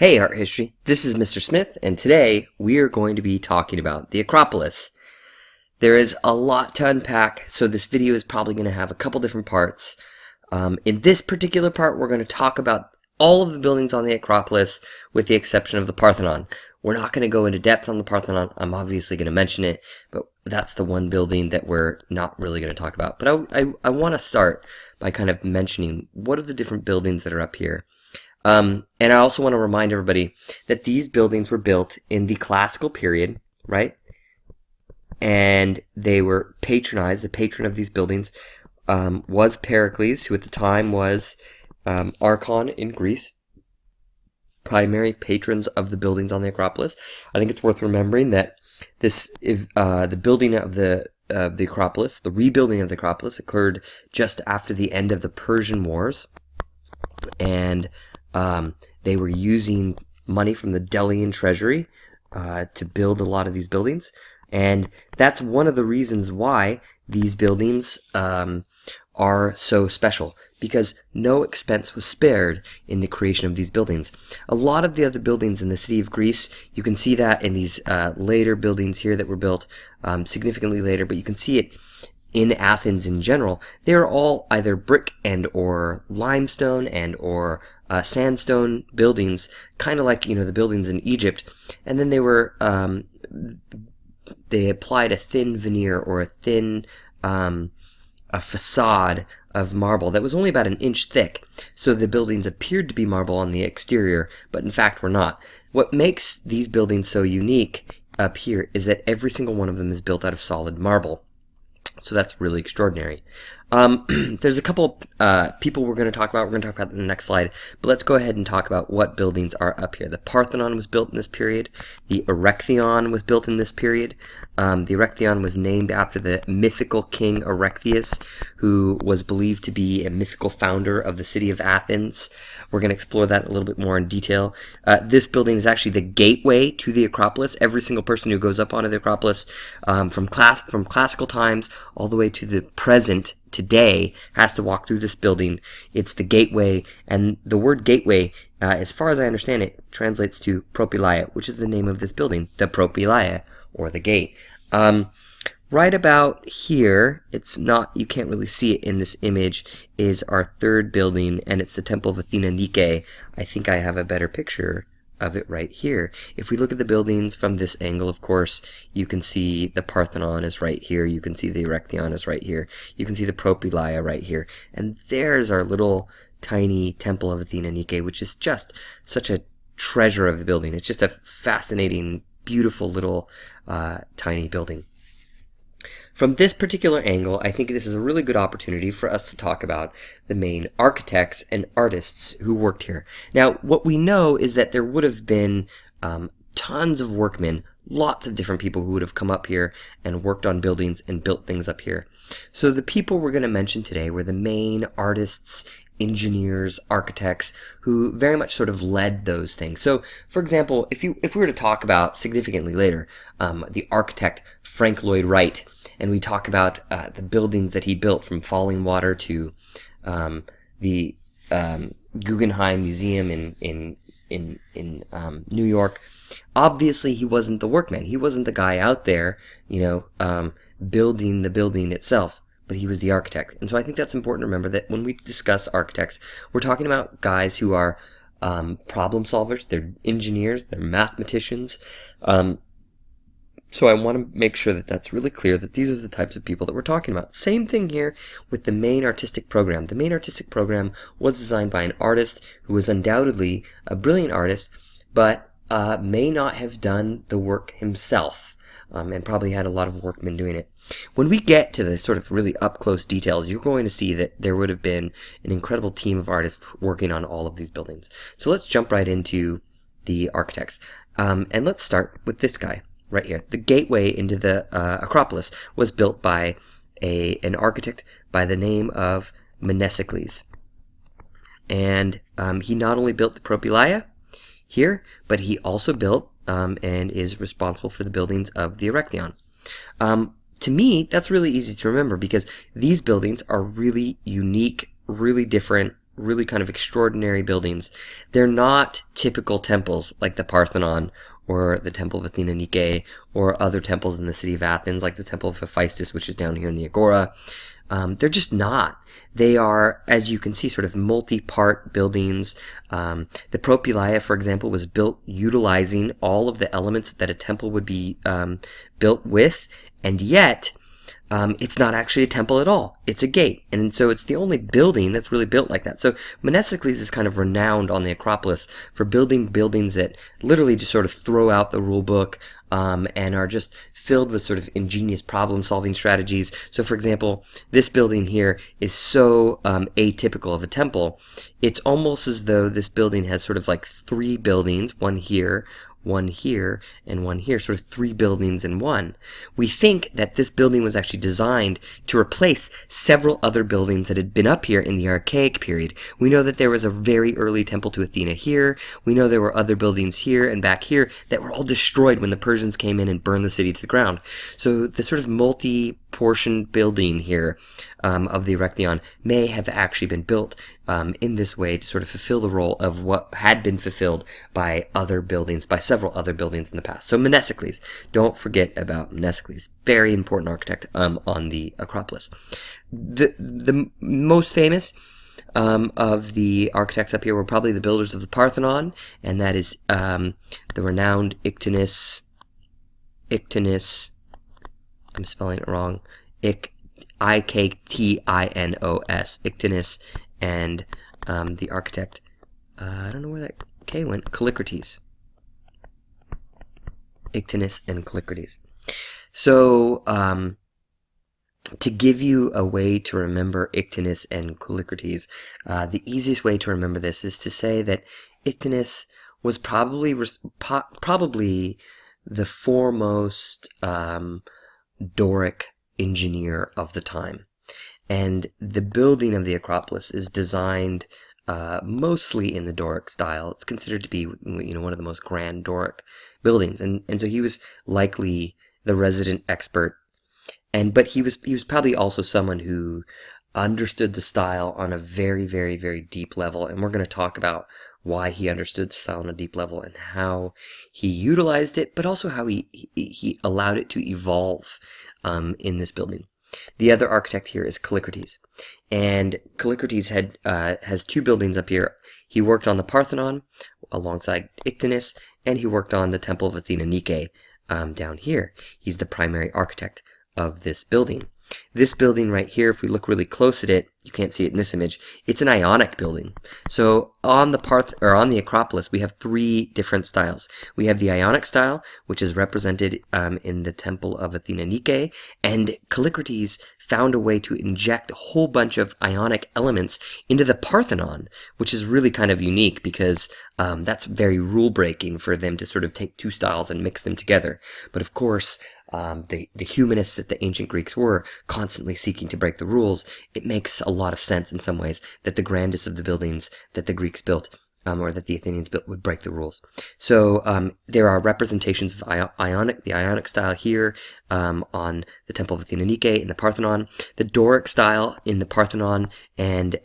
Hey Art History, this is Mr. Smith, and today we are going to be talking about the Acropolis. There is a lot to unpack, so this video is probably going to have a couple different parts. In this particular part, we're going to talk about all of the buildings on the Acropolis, with the exception of the Parthenon. We're not going to go into depth on the Parthenon. I'm obviously going to mention it, but that's the one building that we're not really going to talk about. But I want to start by kind of mentioning what are the different buildings that are up here. And I also want to remind everybody that these buildings were built in the classical period, right? And they were patronized. The patron of these buildings was Pericles, who at the time was Archon in Greece, primary patrons of the buildings on the Acropolis. I think it's worth remembering that the building of the Acropolis, the rebuilding of the Acropolis, occurred just after the end of the Persian Wars, and they were using money from the Delian treasury to build a lot of these buildings. And that's one of the reasons why these buildings are so special, because no expense was spared in the creation of these buildings. A lot of the other buildings in the city of Greece, you can see that in these later buildings here that were built significantly later, but you can see it in Athens in general. They are all either brick and or limestone and or sandstone buildings, kind of like, the buildings in Egypt. And then they applied a thin veneer or a thin a facade of marble that was only about an inch thick, so the buildings appeared to be marble on the exterior, but in fact were not. What makes these buildings so unique up here is that every single one of them is built out of solid marble. So that's really extraordinary. There's a couple people we're going to talk about. We're going to talk about in the next slide. But let's go ahead and talk about what buildings are up here. The Parthenon was built in this period. The Erechtheion was built in this period. The Erechtheion was named after the mythical king Erechtheus, who was believed to be a mythical founder of the city of Athens. We're going to explore that a little bit more in detail. This building is actually the gateway to the Acropolis. Every single person who goes up onto the Acropolis from classical times all the way to the present today has to walk through this building. It's the gateway, and the word gateway, as far as I understand it, translates to propylaia, which is the name of this building, the propylaia, or the gate. Right about here, you can't really see it in this image, is our third building, and it's the Temple of Athena Nike. I think I have a better picture of it right here. If we look at the buildings from this angle, of course, you can see the Parthenon is right here. You can see the Erechtheion is right here. You can see the Propylaia right here. And there's our little tiny Temple of Athena Nike, which is just such a treasure of a building. It's just a fascinating, beautiful little tiny building. From this particular angle, I think this is a really good opportunity for us to talk about the main architects and artists who worked here. Now, what we know is that there would have been tons of workmen, lots of different people who would have come up here and worked on buildings and built things up here. So the people we're going to mention today were the main artists, engineers, architects, who very much sort of led those things. So, for example, if we were to talk about significantly later the architect Frank Lloyd Wright, and we talk about the buildings that he built, from Falling Water to the Guggenheim Museum in New York. Obviously, he wasn't the workman. He wasn't the guy out there, building the building itself. But he was the architect. And so I think that's important to remember, that when we discuss architects, we're talking about guys who are problem solvers, they're engineers, they're mathematicians. So I want to make sure that that's really clear, that these are the types of people that we're talking about. Same thing here with the main artistic program. The main artistic program was designed by an artist who was undoubtedly a brilliant artist, but may not have done the work himself. And probably had a lot of workmen doing it. When we get to the sort of really up-close details, you're going to see that there would have been an incredible team of artists working on all of these buildings. So let's jump right into the architects. And let's start with this guy right here. The gateway into the Acropolis was built by an architect by the name of Mnesicles. And he not only built the Propylaia here, but he also built and is responsible for the buildings of the Erechtheion. To me, that's really easy to remember, because these buildings are really unique, really different, really kind of extraordinary buildings. They're not typical temples like the Parthenon or the Temple of Athena Nike or other temples in the city of Athens like the Temple of Hephaestus, which is down here in the Agora. They're just not. They are, as you can see, sort of multi-part buildings. The Propylaea, for example, was built utilizing all of the elements that a temple would be built with, and yet it's not actually a temple at all. It's a gate. And so it's the only building that's really built like that. So Mnesicles is kind of renowned on the Acropolis for building buildings that literally just sort of throw out the rule book and are just filled with sort of ingenious problem-solving strategies. So, for example, this building here is so atypical of a temple. It's almost as though this building has sort of like three buildings, one here, and one here, sort of three buildings in one. We think that this building was actually designed to replace several other buildings that had been up here in the Archaic period. We know that there was a very early temple to Athena here. We know there were other buildings here and back here that were all destroyed when the Persians came in and burned the city to the ground. So the sort of multi-portion building here of the Erechtheion may have actually been built in this way to sort of fulfill the role of what had been fulfilled by other buildings, by several other buildings in the past. So Mnesicles, don't forget about Mnesicles, very important architect on the Acropolis. The most famous of the architects up here were probably the builders of the Parthenon, and that is the renowned Ictinus, I'm spelling it wrong, Iktinos, Ictinus, and the architect, I don't know where that K went, Callicrates. Ictinus and Callicrates. So, to give you a way to remember Ictinus and Callicrates, the easiest way to remember this is to say that Ictinus was probably the foremost Doric engineer of the time. And the building of the Acropolis is designed mostly in the Doric style. It's considered to be, one of the most grand Doric buildings, and so he was likely the resident expert. But he was probably also someone who understood the style on a very, very, very deep level, and we're going to talk about why he understood the style on a deep level and how he utilized it, but also how he allowed it to evolve in this building. The other architect here is Callicrates, and Callicrates has two buildings up here. He worked on the Parthenon alongside Ictinus, and he worked on the Temple of Athena Nike down here. He's the primary architect of this building. This building right here, if we look really close at it, you can't see it in this image, it's an Ionic building. So on the Acropolis, we have three different styles. We have the Ionic style, which is represented in the Temple of Athena Nike, and Callicrates found a way to inject a whole bunch of Ionic elements into the Parthenon, which is really kind of unique because that's very rule-breaking for them to sort of take two styles and mix them together. But of course, the humanists that the ancient Greeks were constantly seeking to break the rules, it makes a lot of sense in some ways that the grandest of the buildings that the Greeks built or that the Athenians built would break the rules. So there are representations of the Ionic style here on the Temple of Athena Nike in the Parthenon, the Doric style in the Parthenon, and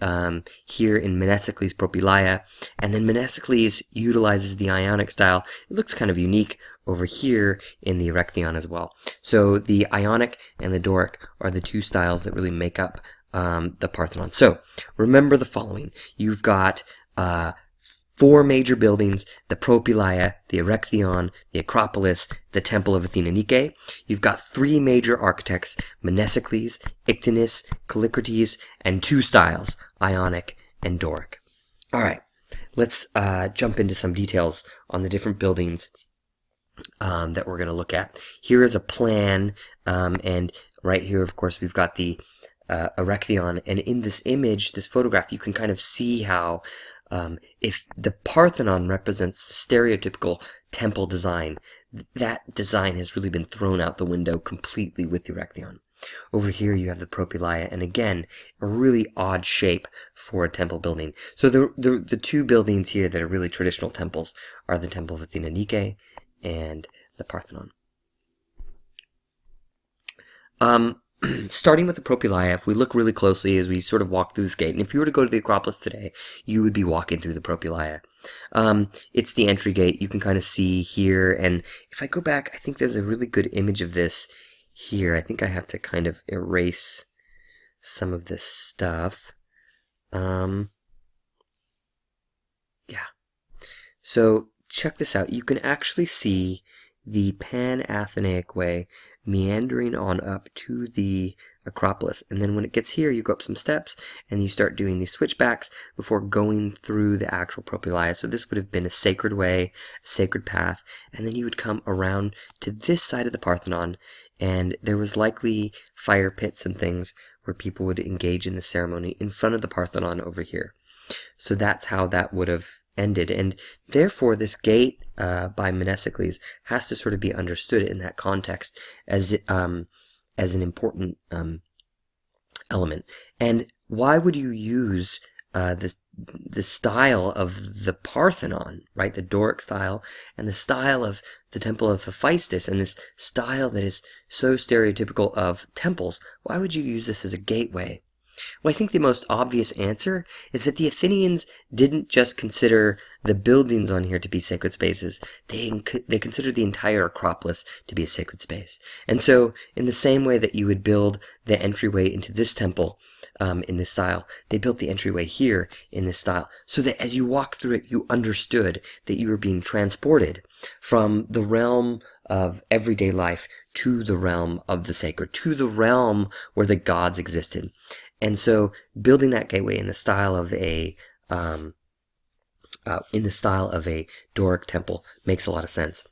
here in Mnesicles Propylaea. And then Mnesicles utilizes the Ionic style. It looks kind of unique over here in the Erechtheion as well. So the Ionic and the Doric are the two styles that really make up the Parthenon. So remember the following. You've got four major buildings: the Propylaea, the Erechtheion, the Acropolis, the Temple of Athena Nike. You've got three major architects: Mnesicles, Ictinus, Callicrates, and two styles: Ionic and Doric. All right, let's jump into some details on the different buildings that we're going to look at. Here is a plan, and right here, of course, we've got the Erechtheion, and in this image, this photograph, you can kind of see how if the Parthenon represents the stereotypical temple design, that design has really been thrown out the window completely with the Erechtheion. Over here you have the Propylaea, and again, a really odd shape for a temple building. So the two buildings here that are really traditional temples are the Temple of Athena Nike and the Parthenon. starting with the Propylaea, if we look really closely as we sort of walk through this gate, and if you were to go to the Acropolis today, you would be walking through the Propylaea. It's the entry gate. You can kind of see here, and if I go back, I think there's a really good image of this here. I think I have to kind of erase some of this stuff. Yeah. So check this out. You can actually see the Pan-Athenaic way meandering on up to the Acropolis. And then when it gets here, you go up some steps and you start doing these switchbacks before going through the actual Propylaea. So this would have been a sacred way, a sacred path. And then you would come around to this side of the Parthenon, and there was likely fire pits and things where people would engage in the ceremony in front of the Parthenon over here. So that's how that would have ended. And therefore, this gate by Mnesicles has to sort of be understood in that context as an important element. And why would you use the style of the Parthenon, right? The Doric style, and the style of the Temple of Hephaestus, and this style that is so stereotypical of temples? Why would you use this as a gateway? Well, I think the most obvious answer is that the Athenians didn't just consider the buildings on here to be sacred spaces. They considered the entire Acropolis to be a sacred space. And so, in the same way that you would build the entryway into this temple in this style, they built the entryway here in this style, so that as you walk through it, you understood that you were being transported from the realm of everyday life to the realm of the sacred, to the realm where the gods existed. And so, building that gateway in the style of a Doric temple makes a lot of sense.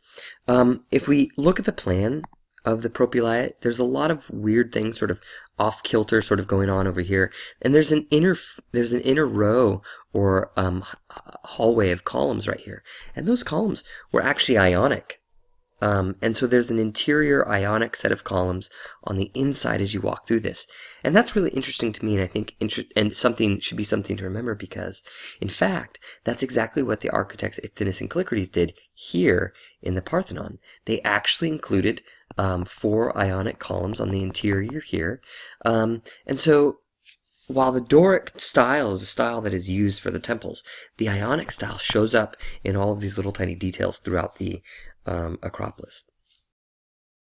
If we look at the plan of the Propylaea, there's a lot of weird things sort of off kilter, sort of going on over here. And there's an inner row or hallway of columns right here, and those columns were actually Ionic. And so there's an interior Ionic set of columns on the inside as you walk through this. And that's really interesting to me, and I think should be something to remember, because, in fact, that's exactly what the architects Ichthynus and Callicrates did here in the Parthenon. They actually included 4 Ionic columns on the interior here. And so, while the Doric style is a style that is used for the temples, the Ionic style shows up in all of these little tiny details throughout the Acropolis.